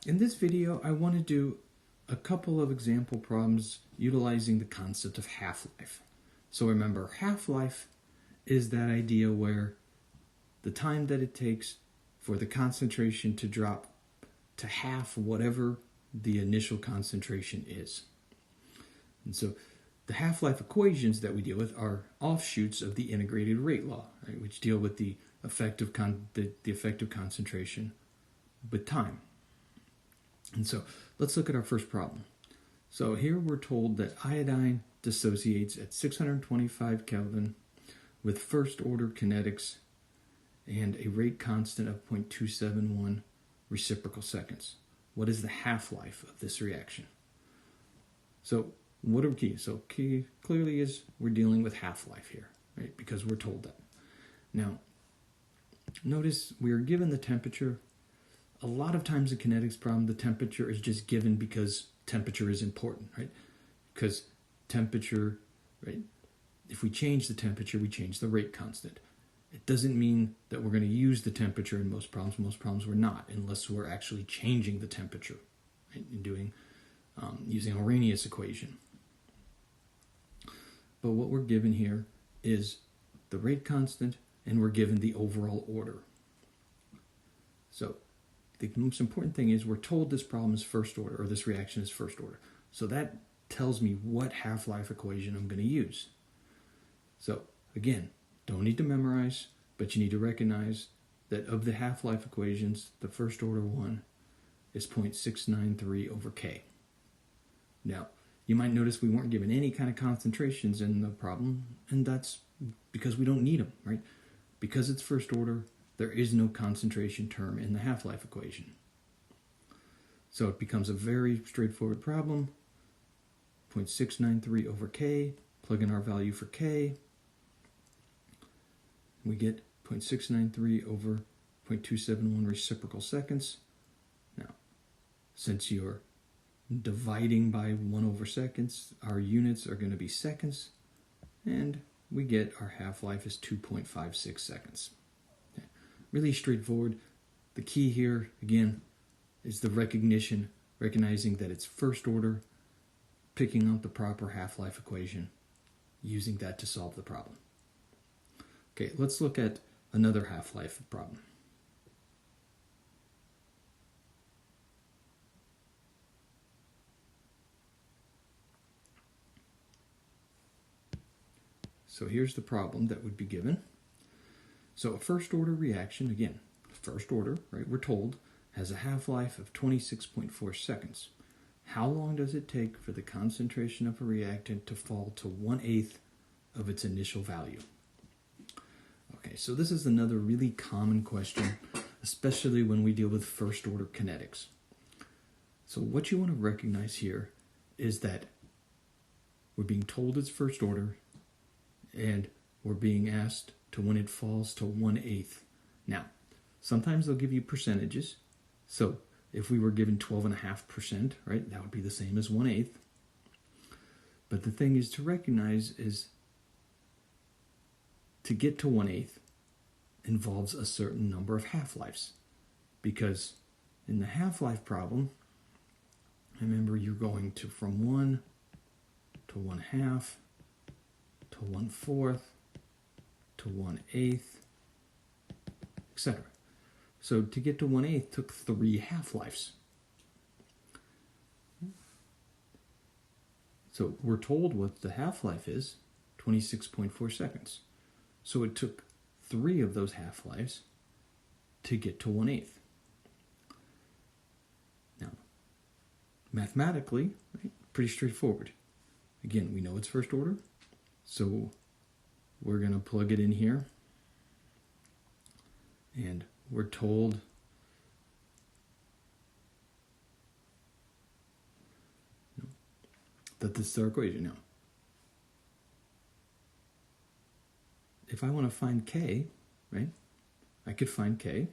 In this video, I want to do a couple of example problems utilizing the concept of half-life. So remember, half-life is that idea where the time that it takes for the concentration to drop to half whatever the initial concentration is. And so the half-life equations that we deal with are offshoots of the integrated rate law, right, which deal with the effective concentration with time. And so let's look at our first problem. So here we're told that iodine dissociates at 625 Kelvin with first order kinetics and a rate constant of 0.271 reciprocal seconds. What is the half-life of this reaction? So what are key? So key clearly is we're dealing with half-life here, right? Because we're told that. Now, notice we are given the temperature. A lot of times in kinetics problem, the temperature is just given because temperature is important, right? Because temperature, right? If we change the temperature, we change the rate constant. It doesn't mean that we're going to use the temperature in most problems. Most problems we're not, unless we're actually changing the temperature, right? And doing using Arrhenius equation. But what we're given here is the rate constant, and we're given the overall order. So the most important thing is we're told this problem is first order, or this reaction is first order. So that tells me what half-life equation I'm going to use. So again, don't need to memorize, but you need to recognize that of the half-life equations, the first order one is 0.693 over K. Now, you might notice we weren't given any kind of concentrations in the problem, and that's because we don't need them, right? Because it's first order, there is no concentration term in the half-life equation. So it becomes a very straightforward problem. 0.693 over K, plug in our value for K. We get 0.693 over 0.271 reciprocal seconds. Now, since you're dividing by 1 over seconds, our units are going to be seconds, and we get our half-life is 2.56 seconds. Okay. Really straightforward. The key here, again, is the recognizing that it's first order, picking up the proper half-life equation, using that to solve the problem. Okay, let's look at another half-life problem. So here's the problem that would be given. So a first order reaction, again, first order, right, we're told, has a half-life of 26.4 seconds. How long does it take for the concentration of a reactant to fall to 1/8 of its initial value? Okay, so this is another really common question, especially when we deal with first order kinetics. So what you want to recognize here is that we're being told it's first order, and we're being asked to when it falls to 1/8. Now, sometimes they'll give you percentages. So if we were given 12.5%, right, that would be the same as 1/8. But the thing is to recognize is to get to 1/8 involves a certain number of half-lives. Because in the half-life problem, remember you're going to from 1 to 1/2 to 1/4 to 1/8, etc. So to get to 1/8 took 3 half-lives. So we're told what the half-life is, 26.4 seconds. So it took 3 of those half-lives to get to 1/8. Now, mathematically, right, pretty straightforward. Again, we know it's first order. So we're going to plug it in here, and we're told that this is our equation. Now, if I want to find K, right, I could find K,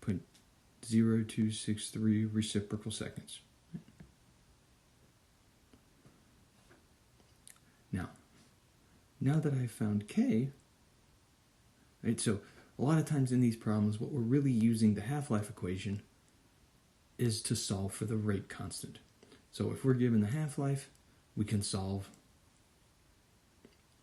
0.0263 reciprocal seconds. Now that I've found K, right, so a lot of times in these problems, what we're really using the half-life equation is to solve for the rate constant. So if we're given the half-life, we can solve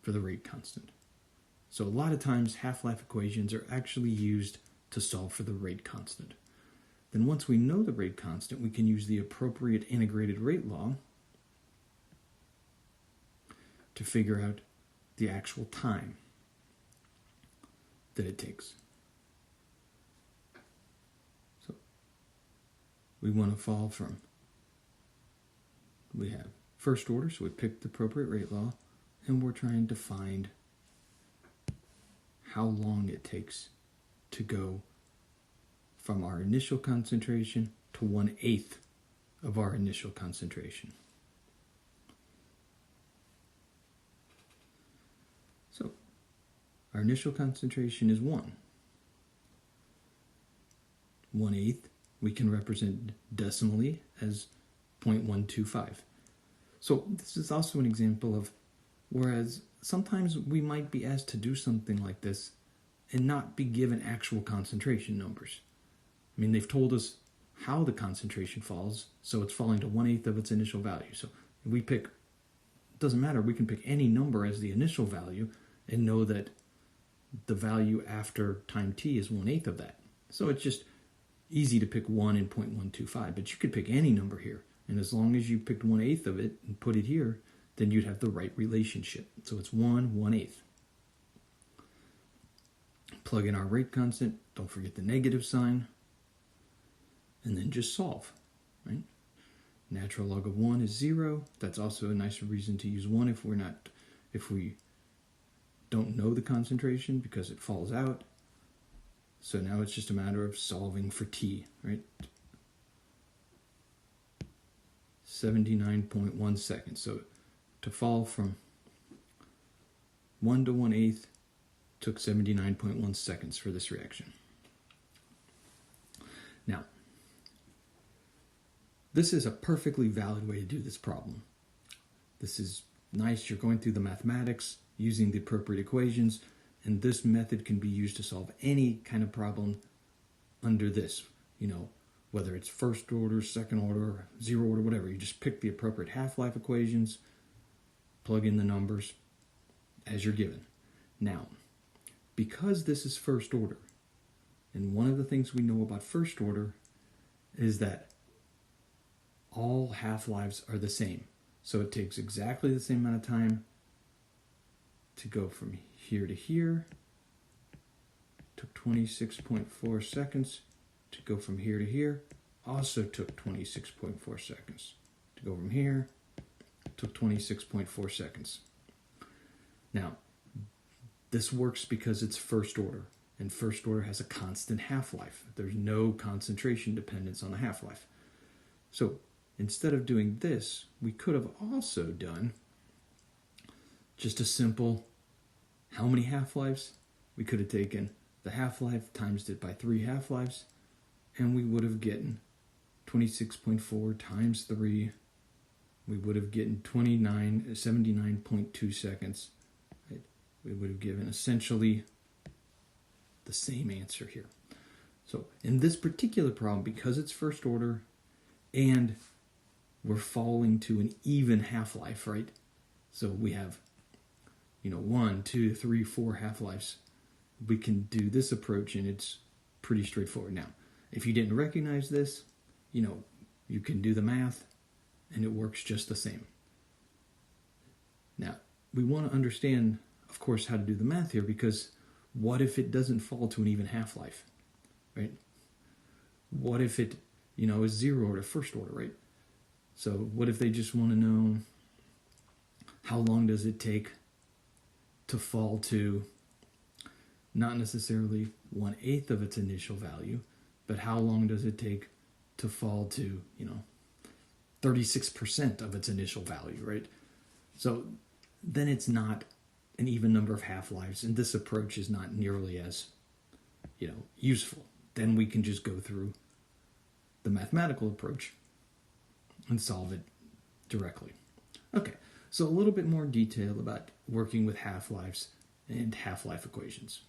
for the rate constant. So a lot of times half-life equations are actually used to solve for the rate constant. Then once we know the rate constant, we can use the appropriate integrated rate law to figure out the actual time that it takes. So we want to fall from, we have first order, so we picked the appropriate rate law, and we're trying to find how long it takes to go from our initial concentration to 1/8 of our initial concentration. So our initial concentration is 1. 1/8 we can represent decimally as 0.125. So this is also an example of whereas sometimes we might be asked to do something like this and not be given actual concentration numbers. I mean, they've told us how the concentration falls, so it's falling to 1/8 of its initial value. So if we pick, it doesn't matter, we can pick any number as the initial value and know that the value after time t is 1/8 of that. So it's just easy to pick 1 and 0.125, but you could pick any number here. And as long as you picked 1/8 of it and put it here, then you'd have the right relationship. So it's 1/1/8. Plug in our rate constant, don't forget the negative sign, and then just solve, right? Natural log of 1 is 0. That's also a nice reason to use 1 if we don't know the concentration because it falls out. So now it's just a matter of solving for t, right? 79.1 seconds. So to fall from 1 to 1/8 took 79.1 seconds for this reaction. Now, this is a perfectly valid way to do this problem. This is nice. You're going through the mathematics using the appropriate equations, and this method can be used to solve any kind of problem under this, whether it's first order, second order, zero order, whatever. You just pick the appropriate half-life equations, plug in the numbers as you're given. Now, because this is first order, and one of the things we know about first order is that all half-lives are the same. So it takes exactly the same amount of time to go from here to here. Took 26.4 seconds to go from here to here. Also took 26.4 seconds to go from here. Took 26.4 seconds. Now, this works because it's first order, and first order has a constant half-life. There's no concentration dependence on the half-life. So instead of doing this, we could have also done just a simple how many half-lives. We could have taken the half-life, times it by 3 half-lives, and we would have gotten 26.4 times 3. We would have gotten 79.2 seconds. Right? We would have given essentially the same answer here. So in this particular problem, because it's first order and we're falling to an even half-life, right? So we have 1, 2, 3, 4 half-lives. We can do this approach and it's pretty straightforward. Now, if you didn't recognize this, you can do the math and it works just the same. Now, we want to understand, of course, how to do the math here, because what if it doesn't fall to an even half-life, right? What if it, is zero order, first order, right? So what if they just want to know how long does it take to fall to not necessarily 1/8 of its initial value, but how long does it take to fall to, 36% of its initial value, right? So then it's not an even number of half-lives, and this approach is not nearly as, useful. Then we can just go through the mathematical approach and solve it directly. Okay, so a little bit more detail about working with half-lives and half-life equations.